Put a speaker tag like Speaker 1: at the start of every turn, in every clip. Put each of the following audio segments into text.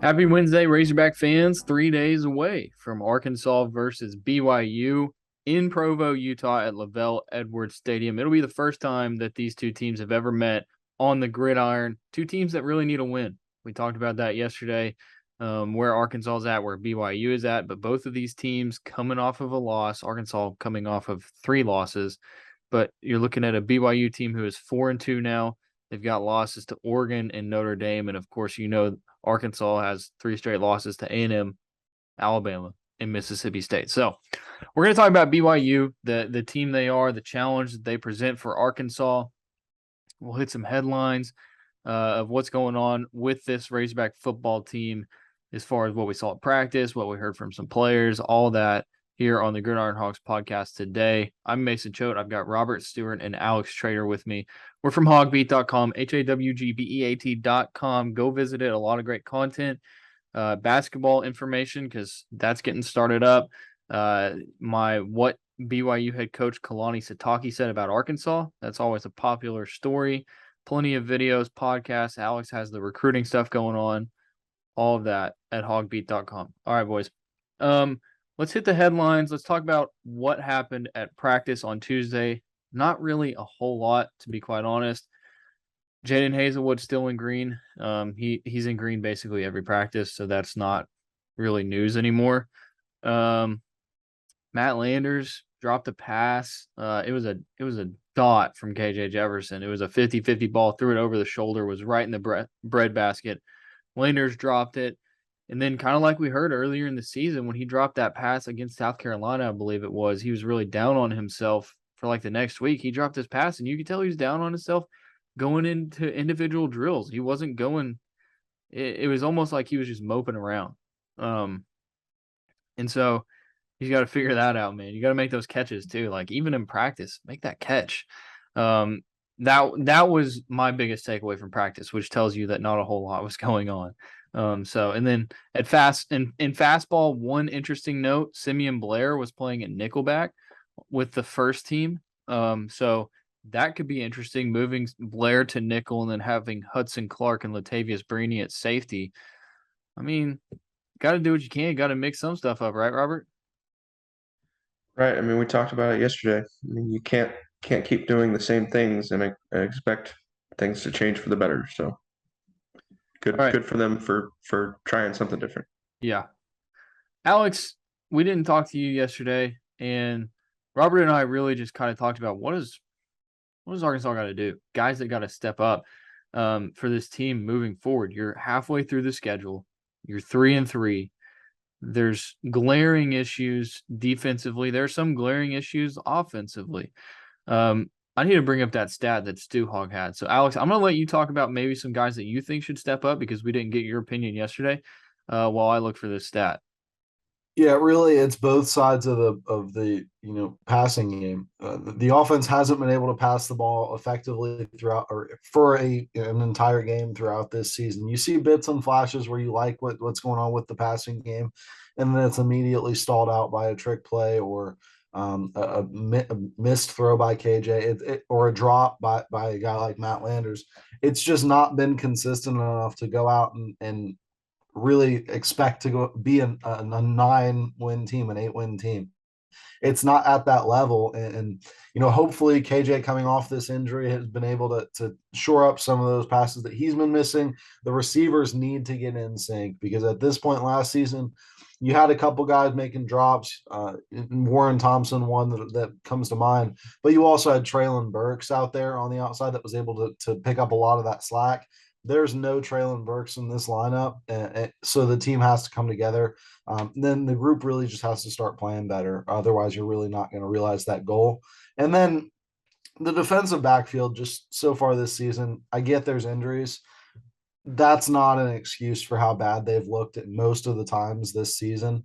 Speaker 1: Happy Wednesday, Razorback fans. 3 days away from Arkansas versus BYU in Provo, Utah at Lavelle Edwards Stadium. It'll be the first time that these two teams have ever met on the gridiron. Two teams that really need a win. We talked about that yesterday, where Arkansas is at, where BYU is at. But both of these teams coming off of a loss, Arkansas coming off of 3 losses. But you're looking at a BYU team who is 4-2 now. They've got losses to Oregon and Notre Dame. And, of course, Arkansas has 3 straight losses to A&M, Alabama, and Mississippi State. So we're going to talk about BYU, the team they are, the challenge that they present for Arkansas. We'll hit some headlines of what's going on with this Razorback football team as far as what we saw at practice, what we heard from some players, all that here on the Gridiron Hogs podcast today. I'm Mason Choate. I've got Robert, Stewart, and Alex Trader with me. We're from HawgBeat.com, HawgBeat.com. Go visit it. A lot of great content, basketball information, because that's getting started up. What BYU head coach Kalani Sitake said about Arkansas. That's always a popular story. Plenty of videos, podcasts. Alex has the recruiting stuff going on. All of that at HawgBeat.com. All right, boys. Let's hit the headlines. Let's talk about what happened at practice on Tuesday. Not really a whole lot, to be quite honest. Jaden Hazelwood's still in green. He's in green basically every practice, so that's not really news anymore. Matt Landers dropped a pass. It was a dot from KJ Jefferson. It was a 50-50 ball, threw it over the shoulder, was right in the bread basket. Landers dropped it. And then kind of like we heard earlier in the season, when he dropped that pass against South Carolina, I believe it was, he was really down on himself for like the next week. He dropped his pass, and you could tell he was down on himself going into individual drills. He wasn't going – it was almost like he was just moping around. And so he's got to figure that out, man. You got to make those catches too. Like even in practice, make that catch. That was my biggest takeaway from practice, which tells you that not a whole lot was going on. And then in fastball, one interesting note, Simeon Blair was playing at nickelback with the first team. So that could be interesting, moving Blair to nickel and then having Hudson Clark and Latavius Brini at safety. I mean, got to do what you can. Got to mix some stuff up, right, Robert?
Speaker 2: Right. I mean, we talked about it yesterday. I mean, you can't keep doing the same things and expect things to change for the better. So
Speaker 1: All right.
Speaker 2: good for them for trying something different.
Speaker 1: Yeah. Alex, we didn't talk to you yesterday, and Robert and I really just kind of talked about what does Arkansas got to do? Guys that got to step up for this team moving forward. You're halfway through the schedule. You're 3-3. There's glaring issues defensively. There's some glaring issues offensively. I need to bring up that stat that Stu Hog had. So, Alex, I'm going to let you talk about maybe some guys that you think should step up because we didn't get your opinion yesterday while I look for this stat.
Speaker 3: Yeah, really, it's both sides of the passing game. The offense hasn't been able to pass the ball effectively throughout or for an entire game throughout this season. You see bits and flashes where you like what's going on with the passing game, and then it's immediately stalled out by a trick play or a missed throw by KJ or a drop by a guy like Matt Landers. It's just not been consistent enough to go out and really expect to go be a 9-win team, an 8-win team. It's not at that level. And hopefully KJ coming off this injury has been able to shore up some of those passes that he's been missing. The receivers need to get in sync because at this point last season, you had a couple guys making drops. Warren Thompson, one that comes to mind, but you also had Traylon Burks out there on the outside that was able to pick up a lot of that slack. There's no Traylon Burks in this lineup, so the team has to come together. Then the group really just has to start playing better. Otherwise, you're really not going to realize that goal. And then the defensive backfield, just so far this season, I get there's injuries. That's not an excuse for how bad they've looked at most of the times this season.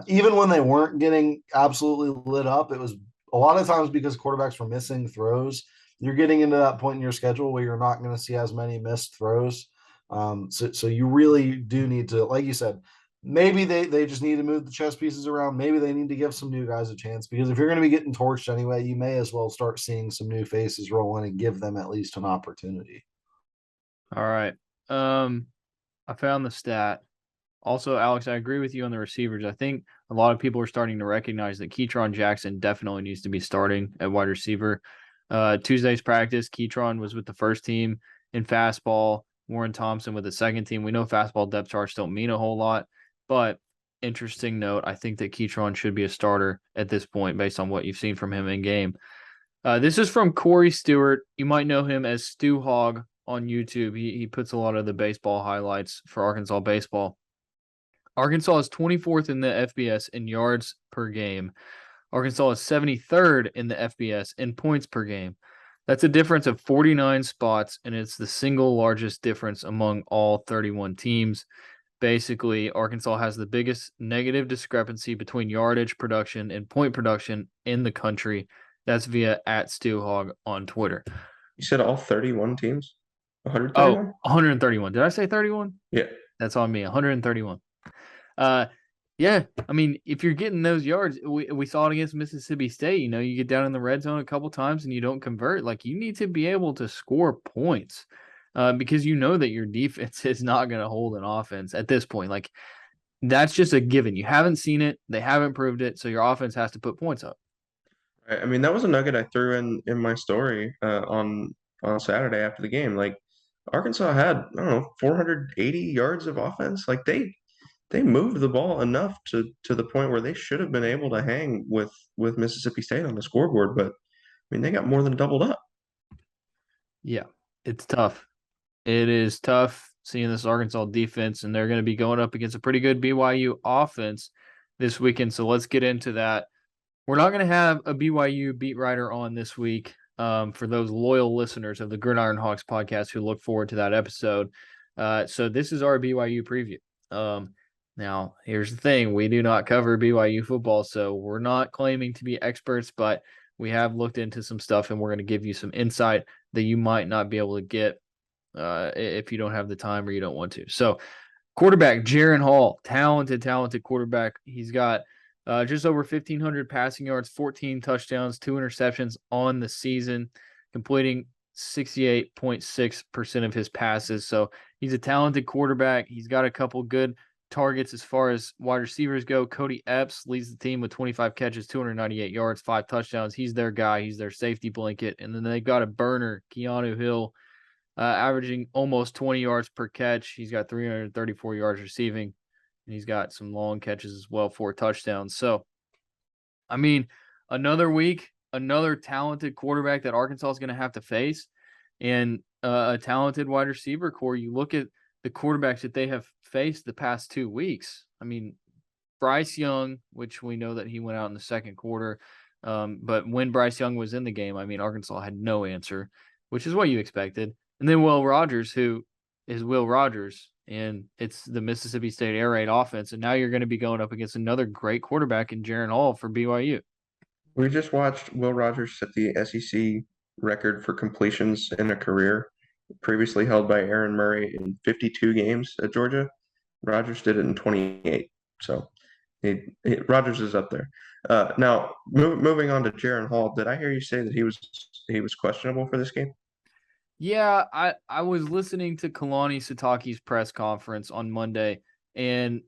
Speaker 3: Even when they weren't getting absolutely lit up, it was a lot of times because quarterbacks were missing throws. You're getting into that point in your schedule where you're not going to see as many missed throws. So you really do need to, like you said, maybe they just need to move the chess pieces around. Maybe they need to give some new guys a chance because if you're going to be getting torched anyway, you may as well start seeing some new faces roll in and give them at least an opportunity.
Speaker 1: All right. I found the stat. Also, Alex, I agree with you on the receivers. I think a lot of people are starting to recognize that Keytron Jackson definitely needs to be starting at wide receiver. Tuesday's practice, Keytron was with the first team in fastball, Warren Thompson with the second team. We know fastball depth charts don't mean a whole lot, but interesting note, I think that Keytron should be a starter at this point based on what you've seen from him in game. This is from Corey Stewart. You might know him as Stu Hog on YouTube. He puts a lot of the baseball highlights for Arkansas baseball. Arkansas is 24th in the FBS in yards per game. Arkansas is 73rd in the FBS in points per game. That's a difference of 49 spots, and it's the single largest difference among all 31 teams. Basically, Arkansas has the biggest negative discrepancy between yardage production and point production in the country. That's via @StuHog on Twitter.
Speaker 2: You said all 31 teams?
Speaker 1: Oh,
Speaker 2: 131?
Speaker 1: 131. Did I say 31?
Speaker 2: Yeah.
Speaker 1: That's on me. 131. Yeah, I mean, if you're getting those yards, we saw it against Mississippi State. You know, you get down in the red zone a couple times and you don't convert. Like, you need to be able to score points because you know that your defense is not going to hold an offense at this point. Like, that's just a given. You haven't seen it. They haven't proved it. So your offense has to put points up.
Speaker 2: I mean, that was a nugget I threw in my story on Saturday after the game. Like, Arkansas had, I don't know, 480 yards of offense. Like, they moved the ball enough to the point where they should have been able to hang with Mississippi State on the scoreboard, but I mean they got more than doubled up.
Speaker 1: Yeah, it's tough. It is tough seeing this Arkansas defense, and they're going to be going up against a pretty good BYU offense this weekend. So let's get into that. We're not going to have a BYU beat writer on this week for those loyal listeners of the Gridiron Hawks podcast who look forward to that episode. So this is our BYU preview. Now, here's the thing. We do not cover BYU football, so we're not claiming to be experts, but we have looked into some stuff, and we're going to give you some insight that you might not be able to get if you don't have the time or you don't want to. So, quarterback, Jaren Hall, talented quarterback. He's got just over 1,500 passing yards, 14 touchdowns, 2 interceptions on the season, completing 68.6% of his passes. So he's a talented quarterback. He's got a couple good targets as far as wide receivers go. Cody Epps leads the team with 25 catches, 298 yards, 5 touchdowns. He's their guy. He's their safety blanket. And then they've got a burner, Keanu Hill, averaging almost 20 yards per catch. He's got 334 yards receiving, and he's got some long catches as well, 4 touchdowns. So, I mean, another week, another talented quarterback that Arkansas is going to have to face, and a talented wide receiver core. You look at the quarterbacks that they have faced the past 2 weeks. I mean, Bryce Young, which we know that he went out in the second quarter, but when Bryce Young was in the game, I mean, Arkansas had no answer, which is what you expected. And then Will Rogers, who is Will Rogers, and it's the Mississippi State air raid offense. And now you're going to be going up against another great quarterback in Jaren Hall for BYU.
Speaker 2: We just watched Will Rogers set the SEC record for completions in a career, previously held by Aaron Murray in 52 games at Georgia. Rogers did it in 28. So Rogers is up there. Now, moving on to Jaren Hall, did I hear you say that he was questionable for this game?
Speaker 1: Yeah, I was listening to Kalani Sitake's press conference on Monday, and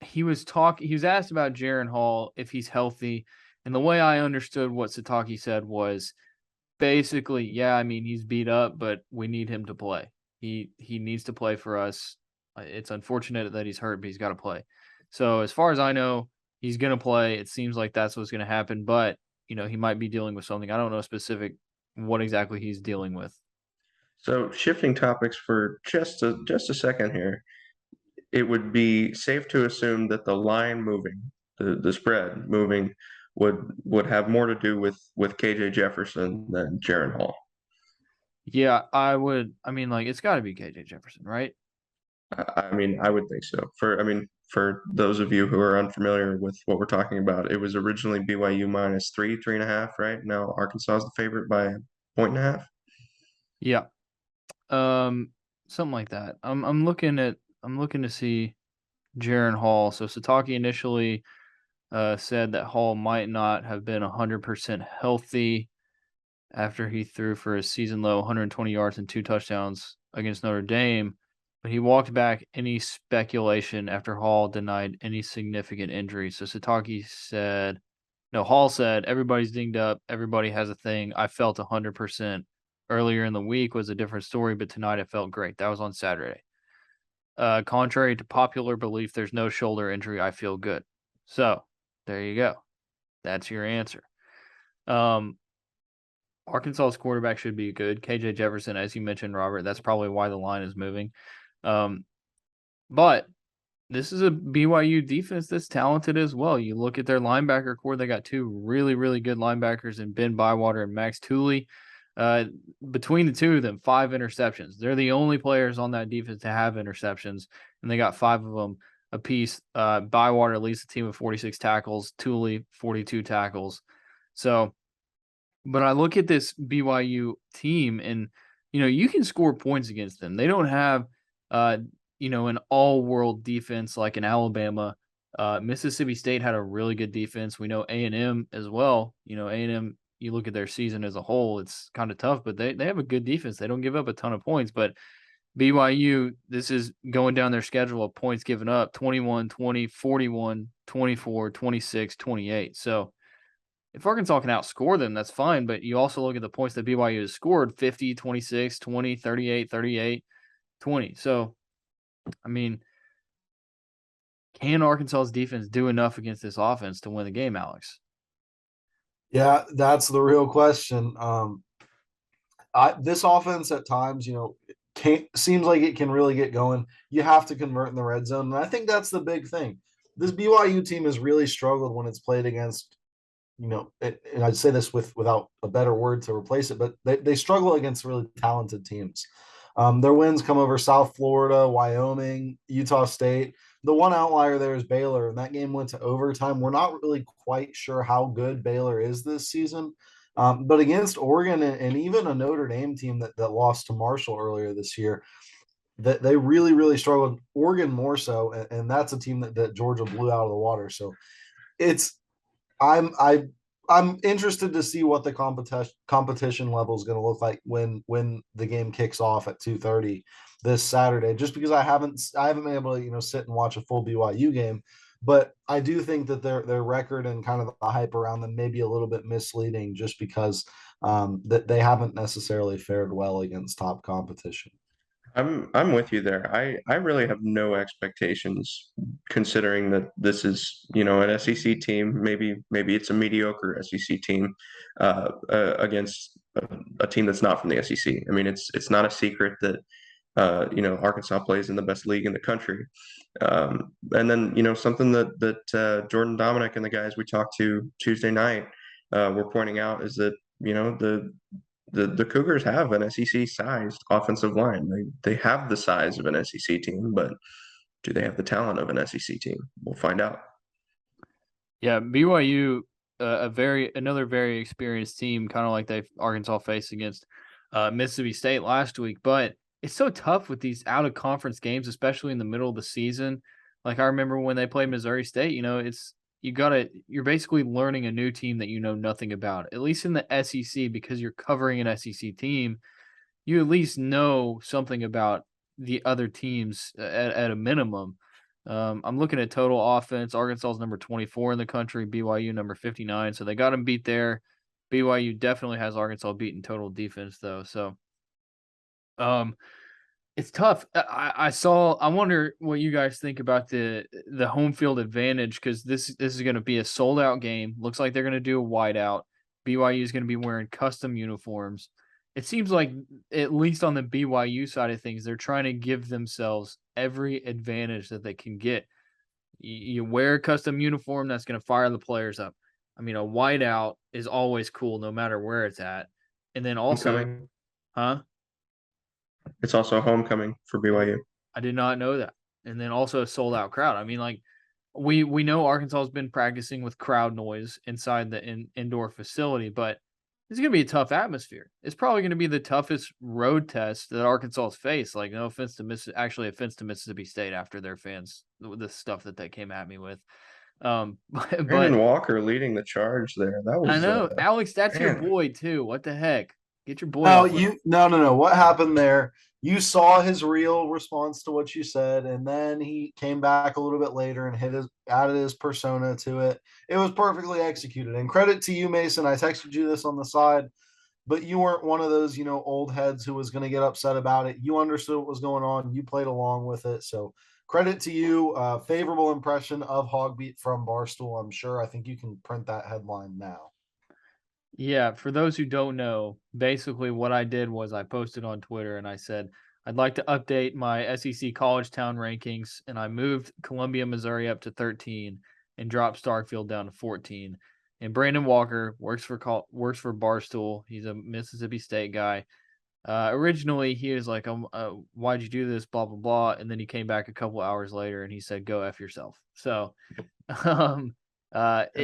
Speaker 1: he was asked about Jaren Hall if he's healthy. And the way I understood what Sitake said was basically, yeah, I mean, he's beat up, but we need him to play. He needs to play for us. It's unfortunate that he's hurt, but he's got to play. So as far as I know, he's going to play. It seems like that's what's going to happen, but he might be dealing with something. I don't know what exactly he's dealing with.
Speaker 2: So shifting topics for just a second here, it would be safe to assume that the line moving, the spread moving, would have more to do with KJ Jefferson than Jaren Hall.
Speaker 1: Yeah, I would. I mean, like, it's got to be KJ Jefferson, right?
Speaker 2: I mean, I would think so. For those of you who are unfamiliar with what we're talking about, it was originally BYU -3, 3.5, right? Now Arkansas is the favorite by 1.5.
Speaker 1: Yeah. Something like that. I'm looking to see Jaren Hall. So Sitake initially said that Hall might not have been 100% healthy after he threw for a season low 120 yards and 2 touchdowns against Notre Dame. but he walked back any speculation after Hall denied any significant injury. So Hall said, everybody's dinged up. Everybody has a thing. I felt 100%. Earlier in the week was a different story, but tonight I felt great. That was on Saturday. Contrary to popular belief, there's no shoulder injury. I feel good. So there you go. That's your answer. Arkansas's quarterback should be good. KJ Jefferson, as you mentioned, Robert, that's probably why the line is moving. But this is a BYU defense that's talented as well. You look at their linebacker core, they got two really, really good linebackers in Ben Bywater and Max Tooley. Between the two of them, 5 interceptions. They're the only players on that defense to have interceptions, and they got 5 of them apiece. Bywater leads the team with 46 tackles, Tooley 42 tackles. So, but I look at this BYU team, and you can score points against them. They don't have an all-world defense like in Alabama. Mississippi State had a really good defense. We know A&M as well. A&M, you look at their season as a whole, it's kind of tough, but they have a good defense. They don't give up a ton of points. But BYU, this is going down their schedule of points given up, 21, 20, 41, 24, 26, 28. So if Arkansas can outscore them, that's fine. But you also look at the points that BYU has scored, 50, 26, 20, 38, 38, 20. So, I mean, can Arkansas's defense do enough against this offense to win the game, Alex?
Speaker 3: Yeah, that's the real question. This offense at times, seems like it can really get going. You have to convert in the red zone, and I think that's the big thing. This BYU team has really struggled when it's played against, and I'd say this without a better word to replace it, but they struggle against really talented teams. Their wins come over South Florida, Wyoming, Utah State. The one outlier there is Baylor, and that game went to overtime. We're not really quite sure how good Baylor is this season. But against Oregon and even a Notre Dame team that lost to Marshall earlier this year, that they really, really struggled. Oregon more so, and that's a team that Georgia blew out of the water. So I'm interested to see what the competition level is going to look like when the game kicks off at 2:30 this Saturday. Just because I haven't been able to sit and watch a full BYU game, but I do think that their record and kind of the hype around them may be a little bit misleading, just because that they haven't necessarily fared well against top competition.
Speaker 2: I'm with you there. I really have no expectations considering that this is, an SEC team. Maybe it's a mediocre SEC team against a team that's not from the SEC. I mean, it's not a secret that Arkansas plays in the best league in the country. And then, something that Jordan Dominic and the guys we talked to Tuesday night were pointing out is that, the Cougars have an SEC-sized offensive line. They have the size of an SEC team, but do they have the talent of an SEC team? We'll find out.
Speaker 1: Yeah, BYU, another very experienced team, kind of like Arkansas faced against Mississippi State last week. But it's so tough with these out-of-conference games, especially in the middle of the season. Like I remember when they played Missouri State, you're basically learning a new team that you know nothing about. At least in the SEC, because you're covering an SEC team, you at least know something about the other teams at a minimum. I'm looking at total offense. Arkansas is number 24 in the country, BYU number 59. So they got them beat there. BYU definitely has Arkansas beat in total defense, though. So it's tough. I wonder what you guys think about the home field advantage, because this is going to be a sold out game. Looks like they're going to do a whiteout. BYU is going to be wearing custom uniforms. It seems like, at least on the BYU side of things, they're trying to give themselves every advantage that they can get. You wear a custom uniform, that's going to fire the players up. I mean, a whiteout is always cool, no matter where it's at. And then also,
Speaker 2: Homecoming.
Speaker 1: huh?
Speaker 2: It's also a homecoming for BYU.
Speaker 1: I did not know that. And then also a sold out crowd. I mean, like, we know Arkansas has been practicing with crowd noise inside the indoor facility, but it's going to be a tough atmosphere. It's probably going to be the toughest road test that Arkansas has faced. Like, no offense to offense to Mississippi State after their fans, the stuff that they came at me with.
Speaker 2: Brandon Walker leading the charge there. That was,
Speaker 1: I know, Alex, that's your
Speaker 2: man.
Speaker 1: boy too. What the heck? Get your boy.
Speaker 3: No, no. What happened there you saw his real response to what you said, and then he came back a little bit later and added his persona to it. It was perfectly executed. And credit to you, Mason. I texted you this on the side, but you weren't one of those, old heads who was going to get upset about it. You understood what was going on. You played along with it. So credit to you. Favorable impression of HawgBeat from Barstool, I'm sure. I think you can print that headline now.
Speaker 1: Yeah, for those who don't know, basically what I did was I posted on Twitter and I said, I'd like to update my SEC college town rankings, and I moved Columbia, Missouri up to 13 and dropped Starkville down to 14. And Brandon Walker works for Barstool. He's a Mississippi State guy. Originally, he was like, why'd you do this, blah, blah, blah. And then he came back a couple hours later and he said, go F yourself. So
Speaker 2: And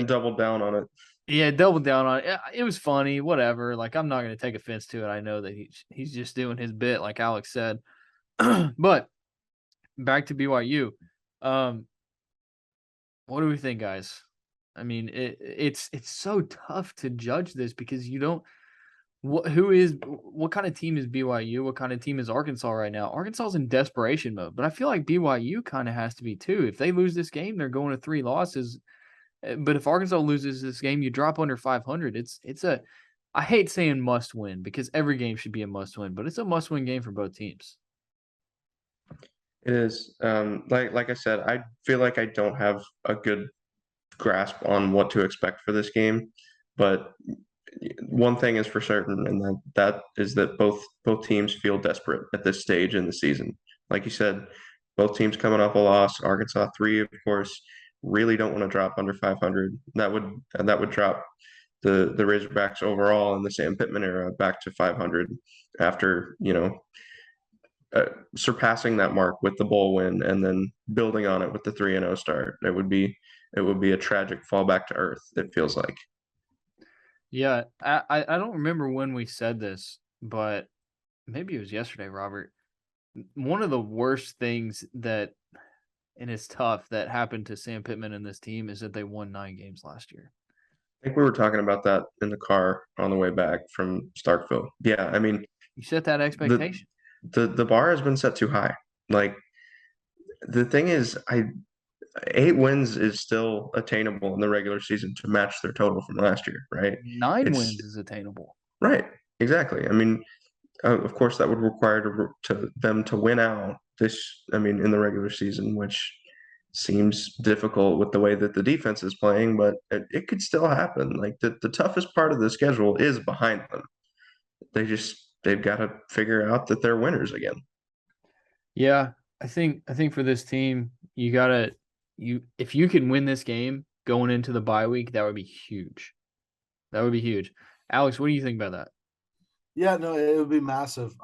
Speaker 2: doubled down on it.
Speaker 1: yeah, double down on it. It was funny, whatever. Like, I'm not going to take offense to it. I know that he's just doing his bit, like Alex said. But back to BYU. What do we think, guys? I mean, it's so tough to judge this because you don't. What kind of team is BYU? What kind of team is Arkansas right now? Arkansas's in desperation mode, but I feel like BYU kind of has to be too. If they lose this game, they're going to 3 losses. But if Arkansas loses this game, you drop under 500. I hate saying must win because every game should be a must win, but it's a must win game for both teams.
Speaker 2: It is. Like I said, I feel like I don't have a good grasp on what to expect for this game, but one thing is for certain, and that is that both teams feel desperate at this stage in the season. Like you said, both teams coming off a loss. Arkansas 3, of course, really don't want to drop under 500. That would drop the Razorbacks overall in the Sam Pittman era back to 500 after surpassing that mark with the bowl win and then building on it with the 3-0 start. It would be a tragic fall back to earth, it feels like.
Speaker 1: Yeah, I don't remember when we said this, but maybe it was yesterday, Robert. One of the worst things that, and it's tough, that happened to Sam Pittman and this team is that they won 9 games last year.
Speaker 2: I think we were talking about that in the car on the way back from Starkville. Yeah, I mean,
Speaker 1: You set that expectation.
Speaker 2: The bar has been set too high. Like, the thing is, 8 wins is still attainable in the regular season to match their total from last year, right?
Speaker 1: 9 wins is attainable.
Speaker 2: Right, exactly. I mean, of course, that would require them to win out in the regular season, which seems difficult with the way that the defense is playing, but it could still happen. Like, the toughest part of the schedule is behind them. They've got to figure out that they're winners again.
Speaker 1: Yeah, I think for this team, if you can win this game going into the bye week, that would be huge. That would be huge. Alex, what do you think about that?
Speaker 3: Yeah, no, it would be massive.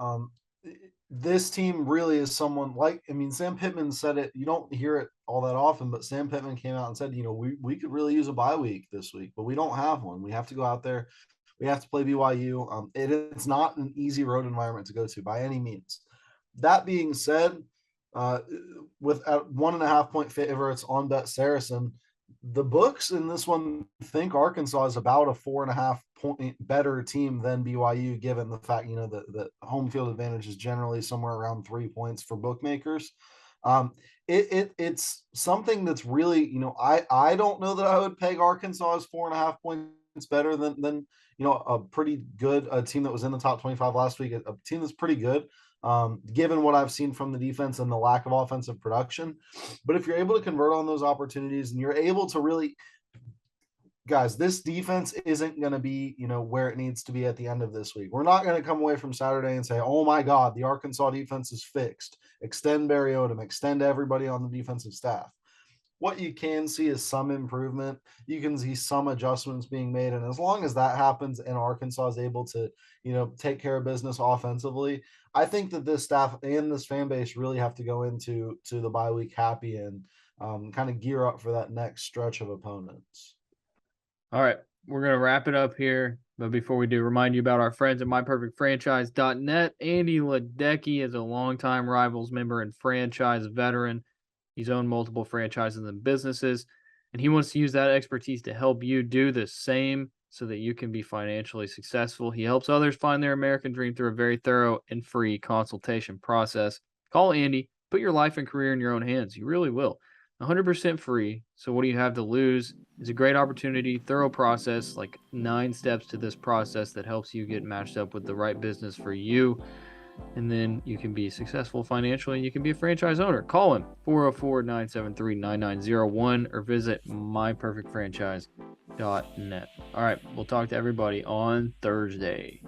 Speaker 3: This team really is someone Sam Pittman said it. You don't hear it all that often, but Sam Pittman came out and said, we could really use a bye week this week, but we don't have one. We have to go out there. We have to play BYU. It's not an easy road environment to go to by any means. That being said, with at 1.5 point favorites on Bet Saracen, the books in this one think Arkansas is about a 4.5 point better team than BYU, given the fact, the home field advantage is generally somewhere around 3 points for bookmakers. It's something that's really, I don't know that I would peg Arkansas as 4.5 points better than a pretty good team that was in the top 25 last week, a team that's pretty good. Given what I've seen from the defense and the lack of offensive production. But if you're able to convert on those opportunities and you're able to really, guys, this defense isn't going to be, where it needs to be at the end of this week. We're not going to come away from Saturday and say, oh my God, the Arkansas defense is fixed. Extend Barry Odom, extend everybody on the defensive staff. What you can see is some improvement. You can see some adjustments being made. And as long as that happens and Arkansas is able to, take care of business offensively, I think that this staff and this fan base really have to go into the bye week happy and kind of gear up for that next stretch of opponents.
Speaker 1: All right, we're going to wrap it up here. But before we do, remind you about our friends at myperfectfranchise.net. Andy Luedecke is a longtime Rivals member and franchise veteran. He's owned multiple franchises and businesses, and he wants to use that expertise to help you do the same. so that you can be financially successful. He helps others find their American dream through a very thorough and free consultation process. Call Andy. Put your life and career in your own hands. You really will. 100% free. So what do you have to lose? It's a great opportunity, thorough process, like 9 steps to this process that helps you get matched up with the right business for you. And then you can be successful financially and you can be a franchise owner. Call him 404-973-9901 or visit myperfectfranchise.net. All right, we'll talk to everybody on Thursday.